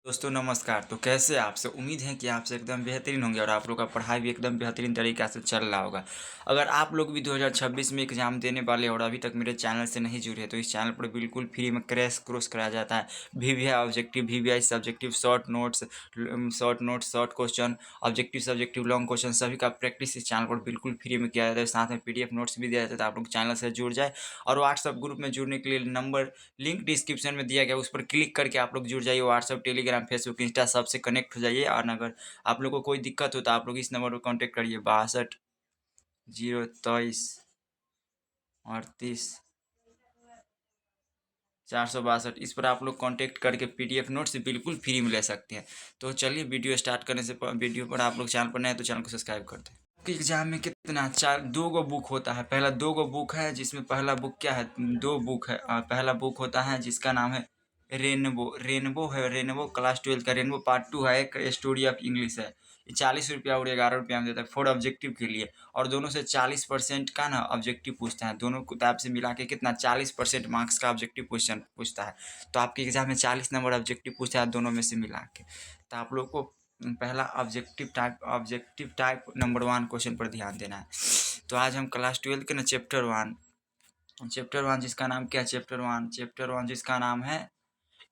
दोस्तों नमस्कार। तो कैसे आपसे उम्मीद है कि आपसे एकदम बेहतरीन होंगे और आप लोग का पढ़ाई भी एकदम बेहतरीन तरीक़ा से चल रहा होगा। अगर आप लोग भी 2026 में एग्ज़ाम देने वाले और अभी तक मेरे चैनल से नहीं जुड़े तो इस चैनल पर बिल्कुल फ्री में क्रैश कोर्स कराया जाता है। VVI objective, VVI subjective, short notes, short question, objective subjective, long question सभी का प्रैक्टिस इस चैनल पर बिल्कुल फ्री में किया जाता है। साथ में पीडीएफ नोट्स भी दिया जाता है। तो आप लोग चैनल से जुड़ जाए और व्हाट्सएप ग्रुप में जुड़ने के लिए लिंक डिस्क्रिप्शन में दिया गया, उस पर क्लिक करके आप लोग जुड़ जाइए। व्हाट्सएप, टेलीग्राम, फेसबुक, इंस्टा सबसे कनेक्ट हो जाइए। और अगर आप लोग को कोई दिक्कत हो तो आप लोग इस नंबर पर कॉन्टेक्ट करिए 62 023 38 462। इस पर आप लोग कांटेक्ट करके पीडीएफ नोट्स बिल्कुल फ्री में ले सकते हैं। तो चलिए वीडियो स्टार्ट करने से वीडियो पर आप लोग चैनल पर नए तो चैनल को सब्सक्राइब कर दें। आपके एग्जाम में कितना चार दो गो बुक होता है। पहला दो गो बुक है जिसमें पहला बुक क्या है, दो बुक है। पहला बुक होता है जिसका नाम है रेनबो क्लास 12 का रेनबो पार्ट 2 है। एक स्टोरी ऑफ इंग्लिश है। ये 40 रुपया और 11 रुपया में देता है 4 ऑब्जेक्टिव के लिए। और दोनों से 40% का ना ऑब्जेक्टिव पूछता है। दोनों किताब से मिला के कितना 40% मार्क्स का ऑब्जेक्टिव क्वेश्चन पूछता है। तो आपके एग्जाम में 40 नंबर ऑब्जेक्टिव पूछता है दोनों में से मिला के। तो आप लोग को पहला ऑब्जेक्टिव टाइप नंबर 1 क्वेश्चन पर ध्यान देना है। तो आज हम क्लास 12 के ना चैप्टर 1 जिसका नाम क्या है, चैप्टर 1 जिसका नाम है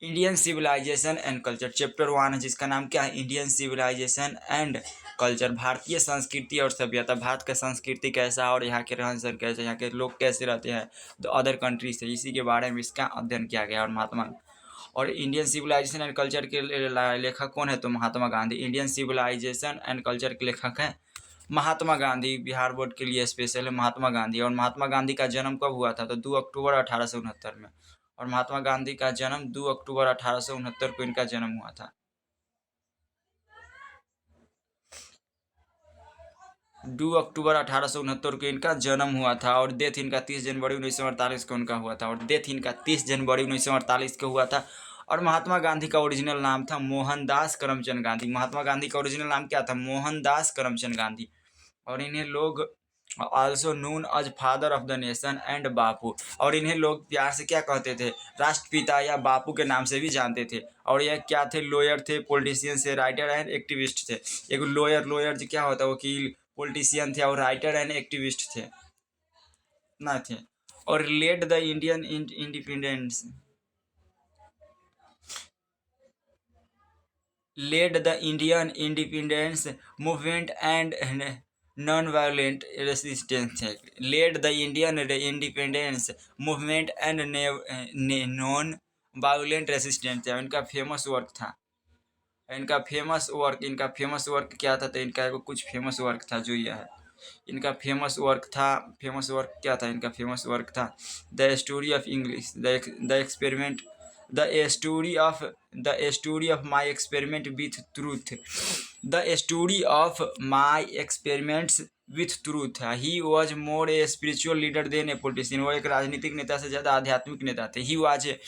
Indian civilisation and culture. Chapter 1 है जिसका नाम क्या है, इंडियन सिविलाइजेशन एंड कल्चर। भारतीय संस्कृति और सभ्यता। भारत का संस्कृति कैसा और यहाँ के रहन सहन कैसे, यहाँ के लोग कैसे रहते हैं तो अदर कंट्री से, इसी के बारे में इसका अध्ययन किया गया। और इंडियन सिविलाइजेशन एंड कल्चर के लेखक कौन है तो Mahatma Gandhi. Indian civilisation and culture के लेखक हैं महात्मा गांधी। बिहार बोर्ड के लिए स्पेशल है महात्मा गांधी। और महात्मा गांधी का जन्म कब हुआ था तो 2 अक्टूबर 1869 में। और महात्मा गांधी का जन्म 2 अक्टूबर 1869 को इनका जन्म हुआ था। 2 अक्टूबर 1869 को इनका जन्म हुआ था। और डेथ इनका 30 जनवरी 1948 को उनका हुआ था। और डेथ इनका 30 जनवरी 1948 को हुआ था। और महात्मा गांधी का ओरिजिनल नाम था मोहनदास करमचंद गांधी। महात्मा गांधी का ओरिजिनल नाम क्या था, मोहनदास करमचंद गांधी। और इन्हें लोग also known as father of the nation and Bapu. और इन्हें लोग प्यार से क्या कहते थे, राष्ट्रपिता या बापू के नाम से भी जानते थे। और यह क्या थे, लॉयर थे, पॉलिटिशियन थे, राइटर एंड एक्टिविस्ट थे। एक लॉयर क्या होता है, वकील, पॉलिटिशियन थे और राइटर एंड एक्टिविस्ट थे ना थे। और led the Indian independence movement and non violent resistance है। Led the Indian independence movement and non violent resistance है। इनका फेमस वर्क था। इनका फेमस वर्क क्या था तो इनका कुछ फेमस वर्क था जो यह है। इनका फेमस वर्क क्या था, इनका फेमस वर्क था the story of English, the experiment, the story of my experiment with truth, the story of my experiments with truth. He was more a spiritual leader than a politician. वो एक राजनीतिक नेता से ज़्यादा आध्यात्मिक नेता थे। He was a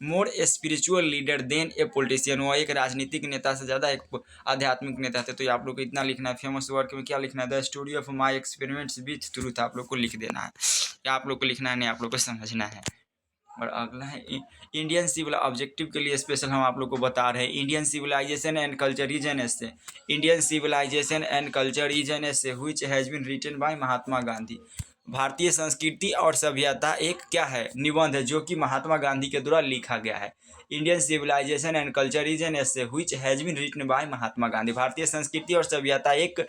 more spiritual leader than a politician. वो एक राजनीतिक नेता से ज़्यादा एक आध्यात्मिक नेता थे। तो ये आप लोग को इतना लिखना है। फेमस वर्क में क्या लिखना है, the story of my experiments with truth आप लोग को लिख देना है। या आप लोग को लिखना है नहीं, आप लोग को समझना है। और अगला है इंडियन सिविल ऑब्जेक्टिव के लिए स्पेशल हम आप लोग को बता रहे हैं। Indian civilisation and culture is an essay. Indian civilisation and culture is an essay which has been written by Mahatma Gandhi. भारतीय संस्कृति और सभ्यता एक क्या है, निबंध है जो कि महात्मा गांधी के द्वारा लिखा गया है। Indian civilisation and culture is an essay which has been written by Mahatma Gandhi. भारतीय संस्कृति और सभ्यता एक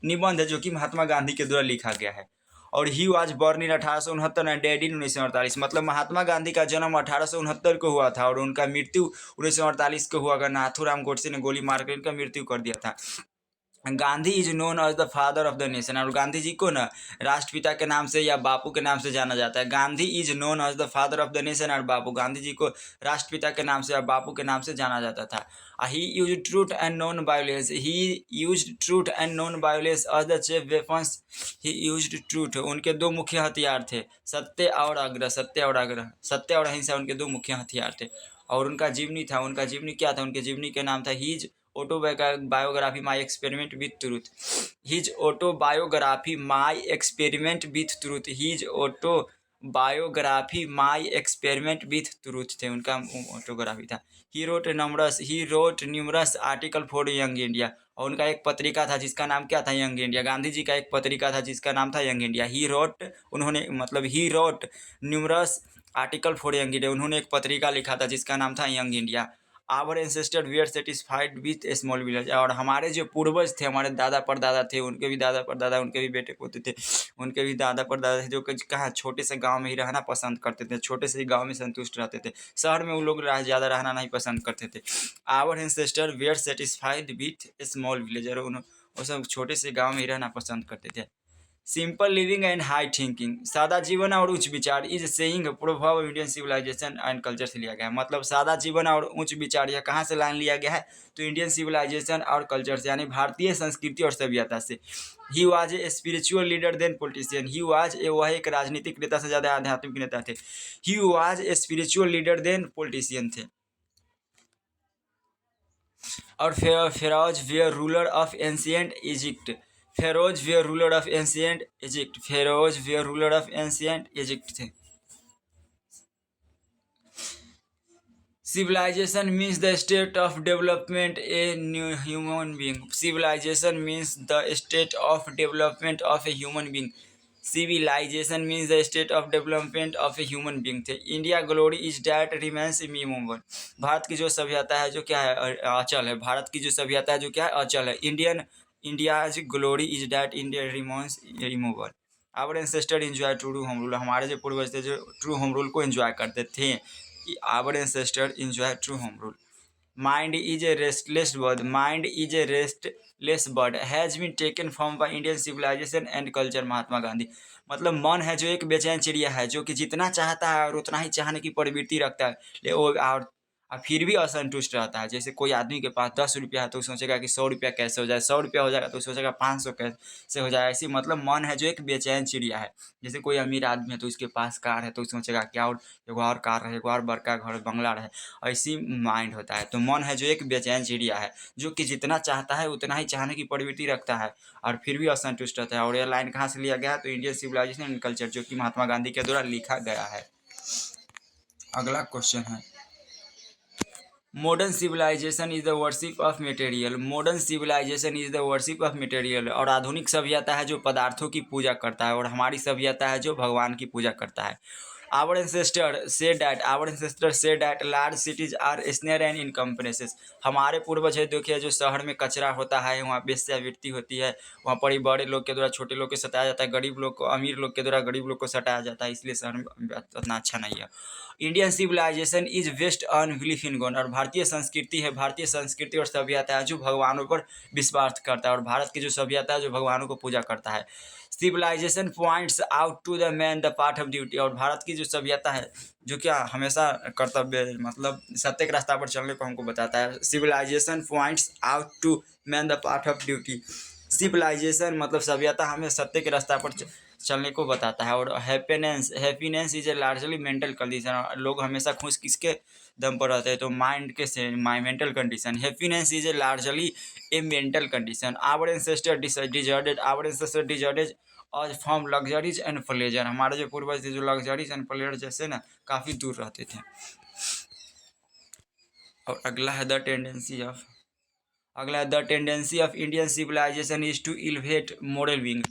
निबंध है जो कि महात्मा गांधी के द्वारा लिखा गया है। और he was born in 1869 and dead in 1948। मतलब महात्मा गांधी का जन्म 1869 को हुआ था और उनका मृत्यु 1948 को हुआ। अगर नाथूराम गोडसे ने गोली मार कर इनका मृत्यु कर दिया था। Gandhi is known as the father of the nation. और गांधी जी को ना राष्ट्रपिता के नाम से या बापू के नाम से जाना जाता है। Gandhi is known as the father of the nation और बापू, गांधी जी को राष्ट्रपिता के नाम से या बापू के नाम से जाना जाता था। He use truth and non violence, as the chief weapons. He use truth, उनके दो मुख्य हथियार थे, सत्य और अहिंसा उनके दो मुख्य हथियार थे। और उनका जीवनी था, उनका जीवनी क्या था, उनके जीवनी के नाम था his autobiography my experiment with truth. His autobiography my experiment with truth. His autobiography my experiment with truth थे, उनका ऑटोग्राफी था। He wrote numerous article for young India, और उनका एक पत्रिका था जिसका नाम क्या था, यंग इंडिया। गांधी जी का एक पत्रिका था जिसका नाम था Young India. He wrote numerous article for young India, उन्होंने एक पत्रिका लिखा था जिसका नाम था Young India. Our ancestor we are satisfied with a small village, और हमारे जो पूर्वज थे, हमारे दादा परदादा थे, उनके भी दादा परदादा, उनके भी बेटे पोते थे, उनके भी दादा परदादा थे, जो कहाँ छोटे से गांव में ही रहना पसंद करते थे, छोटे से गांव में संतुष्ट रहते थे, शहर में वो लोग ज़्यादा रहना नहीं पसंद करते थे। Our ancestor we are satisfied with a small village, और वो सब छोटे से गाँव में ही रहना पसंद करते थे। Simple living and high thinking, सादा जीवन और उच्च विचार is saying proverb Indian civilisation and culture से लिया गया है। मतलब सादा जीवन और उच्च विचार यह कहाँ से लाइन लिया गया है, तो इंडियन सिविलाइजेशन और कल्चर से, यानी भारतीय संस्कृति और सभ्यता से। He was a spiritual leader than politician, वह एक राजनीतिक नेता से ज़्यादा आध्यात्मिक नेता थे। He was a spiritual leader than politician थे। और pharaohs were ruler of ancient Egypt, pharaohs were ruler of ancient Egypt थे। Civilisation means the state of development a new human being, civilisation means the state of development of a human being, civilisation means the state of development of a human being थे। India glory is that remains immovable, Bharat की जो सभ्यता है जो क्या है, अचल है। भारत की जो सभ्यता है जो क्या है, अचल है। India's glory is that India remains immovable. Our ancestor enjoy true home rule, हमारे जो पूर्वज थे जो ट्रू होम रूल को एंजॉय करते थे। Our ancestor enjoy true home rule. Mind is a restless bird has been taken from by Indian civilisation and culture, Mahatma Gandhi. मतलब मन है जो एक बेचैन चिड़िया है, जो कि जितना चाहता है और उतना ही चाहने की प्रवृत्ति रखता है, और फिर भी असंतुष्ट रहता है। जैसे कोई आदमी के पास 10 रुपया है तो सोचेगा कि 100 रुपया कैसे हो जाए, 100 रुपया हो जाएगा तो सोचेगा 500 कैसे हो जाए। ऐसी मतलब मन है जो एक बेचैन चिड़िया है। जैसे कोई अमीर आदमी है तो उसके पास कार है तो सोचेगा क्या और एगो और कार रहे, एगो और बड़का घर बंगला रहे, ऐसी माइंड होता है। तो मन है जो एक बेचैन चिड़िया है, जो कि जितना चाहता है उतना ही चाहने की प्रवृत्ति रखता है और फिर भी असंतुष्ट रहता है। और यह लाइन कहाँ से लिया गया है, तो इंडियन सिविलाइजेशन एंड कल्चर, जो कि महात्मा गांधी के द्वारा लिखा गया है। अगला क्वेश्चन है, modern civilization is the worship of material, modern civilization is the worship of material, और आधुनिक सभ्यता है जो पदार्थों की पूजा करता है, और हमारी सभ्यता है जो भगवान की पूजा करता है। Our ancestor saw that large cities are snare and encumbrances, हमारे पूर्वज है देखिए जो शहर में कचरा होता है, वहाँ वेश्यावृत्ति होती है, वहाँ पर बड़े लोग के द्वारा छोटे लोग को सताया जाता है, गरीब लोग को अमीर लोग के द्वारा गरीब लोग को सताया जाता है, इसलिए शहर में उतना अच्छा नहीं है। Indian civilization is based on belief in God, और भारतीय संस्कृति है, भारतीय संस्कृति और सभ्यता है जो भगवानों पर विश्वास करता है, और भारत की जो सभ्यता है जो भगवानों को पूजा करता है। Civilization points out to the man the part of duty, और भारत की जो सभ्यता है जो क्या हमेशा कर्तव्य मतलब सत्य के रास्ता पर चलने को हमको बताता है। Civilization points out to man the part of duty, civilization मतलब सभ्यता हमें सत्य के रास्ता पर चलने को बताता है। और happiness is a largely mental condition, लोग हमेशा खुश किसके दम पर रहते हैं, तो माइंड के से my mental condition. Happiness is a largely a mental condition. Our ancestor deserted और फ्रॉम लग्जरीज एंड प्लेजर, हमारे जो पूर्वज थे जो लग्जरीज एंड प्लेजर जैसे ना काफ़ी दूर रहते थे। और अगला है the tendency of Indian civilization is to elevate moral being,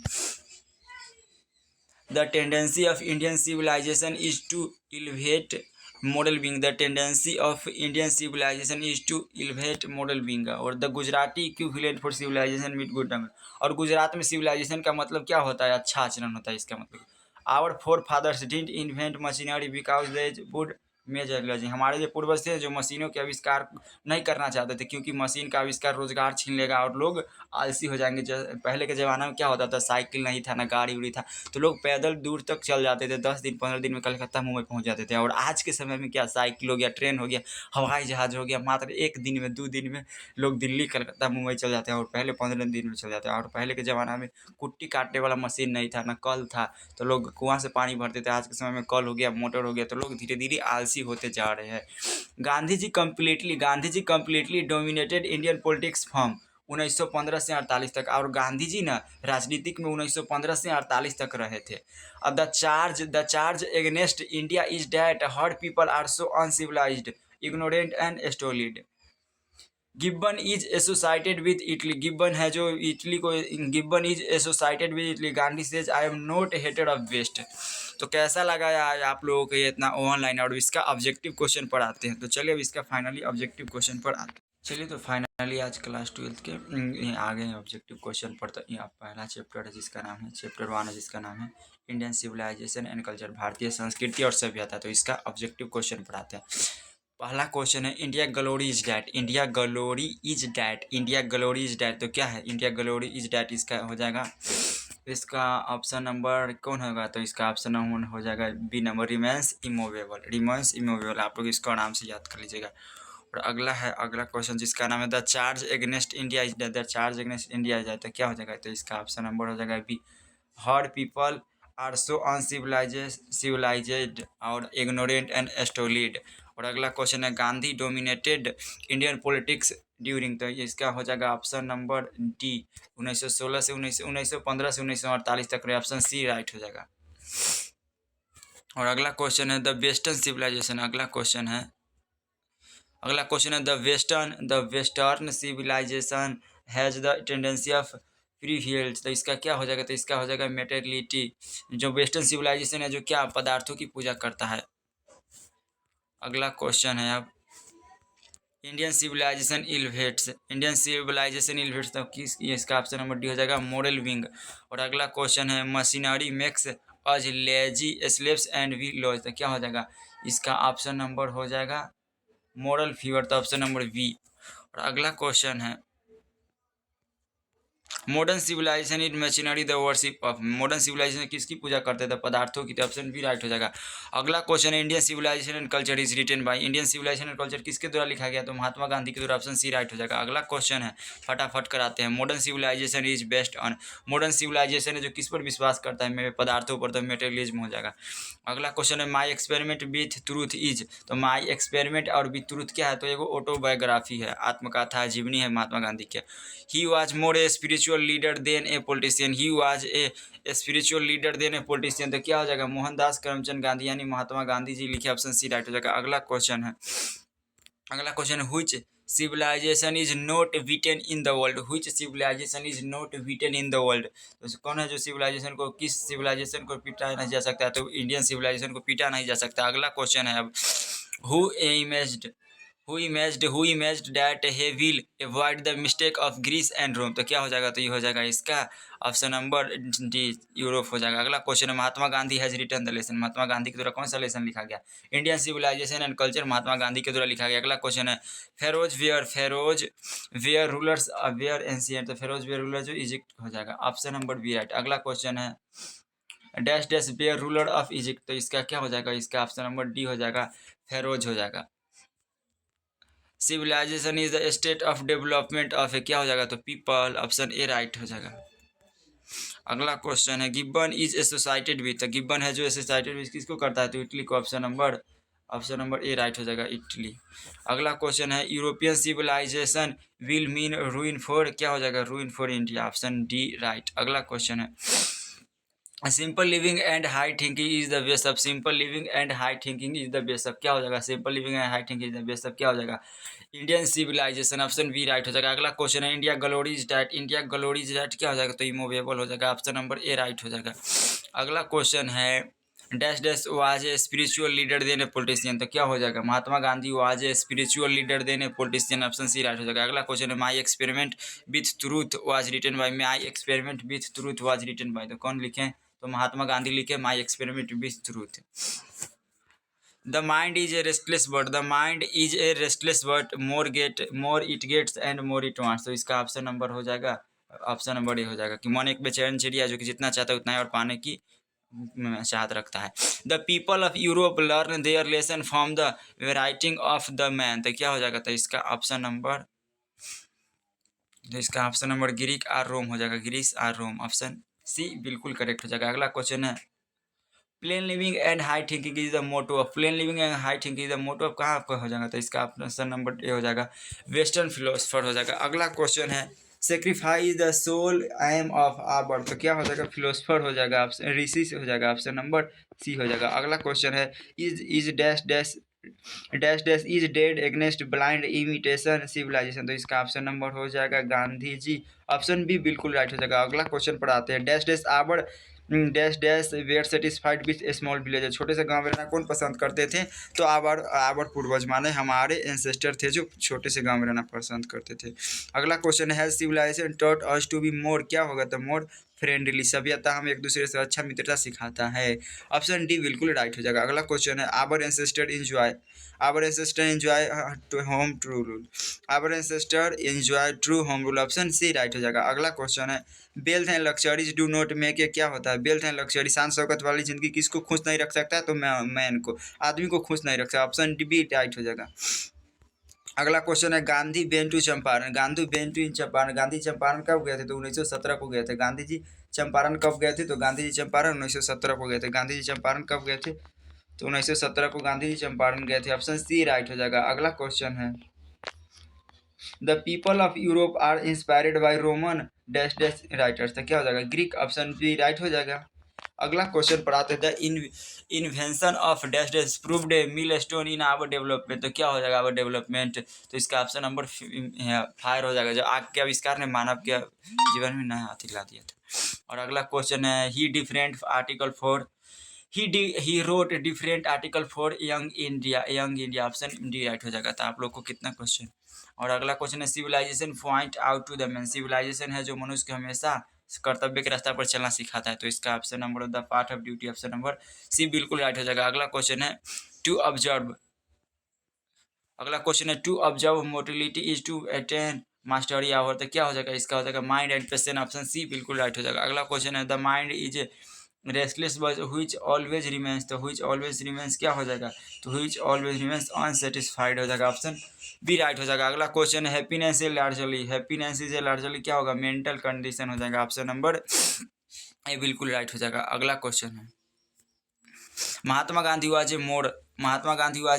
The tendency of Indian civilization is to elevate moral being. The tendency of Indian civilization is to elevate moral being. और the Gujarati equivalent for civilization with good number, और गुजरात में civilisation का मतलब क्या होता है, अच्छा आचरण होता है। इसका मतलब our forefathers didn't invent machinery because they would major, हमारे जो पूर्वज थे जो मशीनों के आविष्कार नहीं करना चाहते थे, क्योंकि मशीन का आविष्कार रोजगार छीन लेगा और लोग आलसी हो जाएंगे। पहले के ज़माना में क्या होता था, साइकिल नहीं था ना गाड़ी उड़ी था, तो लोग पैदल दूर तक चल जाते थे, 10 दिन 15 दिन में कलकत्ता मुंबई पहुंच जाते थे। और आज के समय में क्या, साइकिल हो गया, ट्रेन हो गया, हवाई जहाज़ हो गया, मात्र 1 दिन में 2 दिन में लोग दिल्ली कलकत्ता मुंबई चल जाते हैं, और पहले 15 दिन में चल जाते हैं। और पहले के ज़माना में कुट्टी काटने वाला मशीन नहीं था, ना कल था, तो लोग कुआँ से पानी भरते थे। आज के समय में कल हो गया, मोटर हो गया, तो लोग धीरे धीरे आलसी होते जा रहे हैं। Gandhi ji completely dominated Indian politics from, 1915 से 48 तक, और गांधी जी ना राजनीतिक में 1915 से 48 तक रहे थे। अब the charge against India is that her people are so uncivilised, ignorant and stolid. Gibbon is associated with Italy, Gibbon है जो इटली को, Gibbon is associated with Italy. Gandhi says I am not hated of west. तो कैसा लगा यार आप लोगों को ये इतना ऑनलाइन, और इसका ऑब्जेक्टिव क्वेश्चन पर आते हैं। तो चलिए अब इसका फाइनली ऑब्जेक्टिव क्वेश्चन पर आते हैं। चलिए तो फाइनली आज क्लास 12 के आ गए हैं ऑब्जेक्टिव क्वेश्चन पर। तो यहाँ पहला चैप्टर है जिसका नाम है, चैप्टर 1 है जिसका नाम है इंडियन सिविलाइजेशन एंड कल्चर, भारतीय संस्कृति और सभ्यता। तो इसका ऑब्जेक्टिव क्वेश्चन पर आते हैं। पहला क्वेश्चन है India glory is that, India glory is that, India glory is that. तो क्या है इंडिया ग्लोरी इज डैट? इसका हो जाएगा, इसका ऑप्शन नंबर कौन होगा? तो इसका ऑप्शन नंबर हो जाएगा B number, remains immovable, remains immovable. आप लोग इसको आराम से याद कर लीजिएगा। और अगला है, अगला क्वेश्चन जिसका नाम है the charge against India is that, the charge against India is that. तो क्या हो जाएगा? तो इसका ऑप्शन नंबर हो जाएगा B, her people are so uncivilized और इग्नोरेंट एंड स्टोलिड। और अगला क्वेश्चन है Gandhi dominated Indian politics during. तो इसका हो जाएगा ऑप्शन नंबर डी, 1915 से 1948 तक। ऑप्शन सी राइट हो जाएगा। और अगला क्वेश्चन है द वेस्टर्न सिविलाइजेशन, अगला क्वेश्चन है the western civilisation has the tendency of प्रीफियल्स। तो इसका क्या हो जाएगा? तो इसका हो जाएगा मेटेरियलिटी। जो वेस्टर्न सिविलाइजेशन है जो क्या पदार्थों की पूजा करता है। अगला क्वेश्चन है अब इंडियन सिविलाइजेशन इल्वेट्स, इंडियन सिविलाइजेशन इल्वेट्स। तो किस, इसका ऑप्शन नंबर डी हो जाएगा मॉरल विंग। और अगला क्वेश्चन है machinery makes us lazy slaves and we laws. तो क्या हो जाएगा? इसका ऑप्शन नंबर हो जाएगा मॉरल फीवर। तो ऑप्शन नंबर बी। और अगला क्वेश्चन है modern civilization is machinery the worship of, modern civilization किसकी पूजा करते थे? पदार्थों की। तो ऑप्शन बी राइट हो जाएगा। अगला क्वेश्चन है Indian civilisation and culture is written by, Indian civilisation and culture किसके द्वारा लिखा गया? तो महात्मा गांधी के द्वारा। ऑप्शन सी राइट हो जाएगा। अगला क्वेश्चन है, फटाफट कराते हैं, modern civilization is based on, modern civilization है जो किस पर विश्वास करता है? मेरे पदार्थों पर। तो मेटेरियलिज्म हो जाएगा। अगला क्वेश्चन है my experiment with truth is. तो माई एक्सपेरिमेंट और विथ ट्रूथ क्या है? तो एगो ऑटोबायोग्राफी है, आत्मकथा जीवनी है महात्मा गांधी के। He was more a spiritual leader than a politician, he was a spiritual leader than a politician. तो क्या हो जाएगा? मोहनदास करमचंद गांधी यानी महात्मा गांधी जी लिखे। ऑप्शन सी राइट हो जाएगा। अगला क्वेश्चन है, अगला question which civilisation is not written in the world, which civilisation is not written in the world. तो कौन है जो सिविलाइजेशन को, किस सिविलाइजेशन को पीटा नहीं जा सकता है? तो इंडियन सिविलाइजेशन को पीटा नहीं जा सकता। अगला क्वेश्चन है अब who imagined that he will avoid the mistake of Greece and Rome। तो क्या हो जाएगा? तो ये हो जाएगा इसका ऑप्शन नंबर डी, यूरोप हो जाएगा। अगला क्वेश्चन है Mahatma Gandhi has written the lesson, Mahatma Gandhi के द्वारा कौन सा लेसन लिखा गया? Indian civilisation and culture Mahatma Gandhi के द्वारा लिखा गया। अगला क्वेश्चन है pharaohs were rulers were ancient. तो फेरोज वेयर रूलर जो इजिप्ट हो जाएगा। Option number B right. अगला क्वेश्चन है dash dash were ruler of Egypt. तो इसका क्या हो जाएगा? इसका ऑप्शन नंबर डी हो जाएगा, फेरोज हो जाएगा। Civilisation is the state of development of a, क्या हो जाएगा? तो पीपल। ऑप्शन ए राइट हो जाएगा। अगला क्वेश्चन है गिब्बन इज एसोसाइटेड विथ, तो गिब्बन है जो एसोसाइटेड विथ किसको करता है? तो इटली को। ऑप्शन नंबर ए राइट हो जाएगा, इटली। अगला क्वेश्चन है European civilization will mean ruin for, क्या हो जाएगा? Ruin for India. Option D right. अगला क्वेश्चन है simple living and high thinking is the best of, simple living and high thinking is the best of, क्या हो जाएगा? Simple living and high thinking is the best of, क्या हो जाएगा? Indian civilization. Option B right हो जाएगा। अगला question है India glories that, India glories that क्या हो जाएगा? तो इमूवेबल हो जाएगा। ऑप्शन नंबर ए राइट हो जाएगा। अगला क्वेश्चन है dash dash was a spiritual leader than a politician. तो क्या हो जाएगा? Mahatma Gandhi was a spiritual leader than a politician. Option C right हो जाएगा। अगला क्वेश्चन है my experiment with truth was written by, my experiment with truth was written by. तो कौन लिखे? तो महात्मा गांधी लिखे my experiment with truth. The mind is a restless bird, the mind is a restless bird, more it gets and more it wants. तो इसका option number हो जाएगा, option number A हो जाएगा कि मन एक बेचैन चिड़िया जो कि जितना चाहता है उतना ही और पाने की चाहत रखता है। The people of Europe learn their lesson from the writing of the man. तो क्या हो जाएगा? तो इसका option number Greek or Rome हो जाएगा, Greece or Rome. Option C बिल्कुल करेक्ट हो जाएगा। अगला क्वेश्चन है plain living and high thinking is the motto of, plain living and high thinking is the motto of, कहाँ आपका हो जाएगा? तो इसका ऑप्शन नंबर ए हो जाएगा, वेस्टर्न फिलोसफर हो जाएगा। अगला क्वेश्चन है sacrifice the sole aim of our, तो क्या हो जाएगा, फिलोसफर हो जाएगा, ऑप्शन ऋषि से हो जाएगा, ऑप्शन नंबर सी हो जाएगा। अगला क्वेश्चन है is dash dash dash dash is dead against blind imitation civilization, तो इसका ऑप्शन नंबर हो जाएगा गांधी जी, ऑप्शन बी बिल्कुल राइट हो जाएगा। अगला क्वेश्चन पढ़ाते हैं, dash dash our dash dash were satisfied with small village, छोटे से गांव में रहना कौन पसंद करते थे, तो आवर पूर्वज माने हमारे एंसेस्टर थे जो छोटे से गांव में रहना पसंद करते थे। अगला क्वेश्चन है civilization taught us to be more, क्या होगा, तो मोर फ्रेंडली, सभ्यता हम एक दूसरे से अच्छा मित्रता सिखाता है, ऑप्शन डी बिल्कुल राइट हो जाएगा। अगला क्वेश्चन है our ancestor enjoy to home true rule, our ancestor enjoy true home rule, option C right हो जाएगा। अगला क्वेश्चन है wealth and luxuries do not make a, क्या होता है, वेल्थ एंड लक्जरी, शान शौकत वाली जिंदगी किसको खुश नहीं रख सकता है, तो मैन को, आदमी को खुश नहीं रख सकता, ऑप्शन डी राइट हो जाएगा। अगला क्वेश्चन है Gandhi went to Champaran, Gandhi went to in Champaran, Gandhi Champaran कब गए थे, तो 1917 को गए थे। गांधी जी चंपारण कब गए थे, तो गांधी जी चंपारण 1917 को गए थे। गांधी जी चंपारण कब गए थे, तो 1917 को गांधी जी चंपारण गए थे, ऑप्शन सी राइट हो जाएगा। अगला क्वेश्चन है the people of Europe are inspired by Roman dash dash writers, तो क्या हो जाएगा, ग्रीक, ऑप्शन बी राइट हो जाएगा। अगला क्वेश्चन पढ़ाते हैं the invention of dash dash proved a milestone in our development, तो क्या हो जाएगा आवर डेवलपमेंट, तो इसका ऑप्शन नंबर फायर हो जाएगा, जो आग के आविष्कार ने मानव के जीवन में नया हाथी ला दिया था। और अगला क्वेश्चन है he different article for he wrote different article for young India, option D right हो जाएगा। तो आप लोग को कितना क्वेश्चन। और अगला क्वेश्चन है civilization point out to the man, civilization है जो मनुष्य को हमेशा कर्तव्य के रास्ता पर चलना सिखाता है, तो इसका option number the part of duty, option number C बिल्कुल राइट हो जाएगा। अगला क्वेश्चन है टू ऑब्जर्व, अगला क्वेश्चन है to observe motility is to attain mastery our, तो क्या हो जाएगा, इसका हो जाएगा mind and passion, option C बिल्कुल राइट हो जाएगा। अगला क्वेश्चन है the mind is restless but which always remains, तो व्हिच ऑलवेज रिमेंस क्या हो जाएगा, तो व्हिच ऑलवेज रिमेंस अनसेटिस्फाइड हो जाएगा, ऑप्शन बी राइट हो जाएगा। अगला क्वेश्चन है हैप्पीनेस इज लार्जली क्या होगा, मेंटल कंडीशन हो जाएगा, ऑप्शन नंबर ए बिल्कुल राइट हो जाएगा। अगला क्वेश्चन है महात्मा गांधी वाज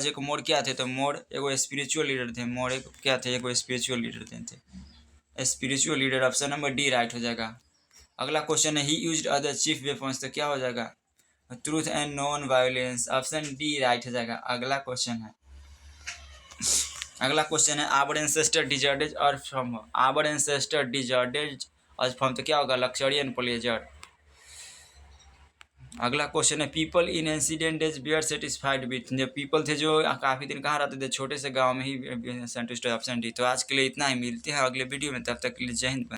एक मोड़ क्या थे, तो मोड़ एगो स्पिरिचुअल लीडर थे, मोड़ एक क्या थे, एगो स्पिरिचुअल लीडर थे, spiritual leader, option number D right हो जाएगा। अगला क्वेश्चन है he used other chief weapons, तो क्या हो जाएगा, truth and non violence, option D right हो जाएगा। अगला क्वेश्चन है our ancestor deserted earth from, our ancestor deserted earth from, तो क्या होगा, लक्जरी एंड प्लेजर। अगला क्वेश्चन है people in ancient days were satisfied with, जो पीपल थे जो काफ़ी दिन कहाँ रहते थे, छोटे से गांव में ही संतुष्ट है, ऑप्शन डी। तो आज के लिए इतना ही, मिलते हैं अगले वीडियो में, तब तक के लिए जय हिंद।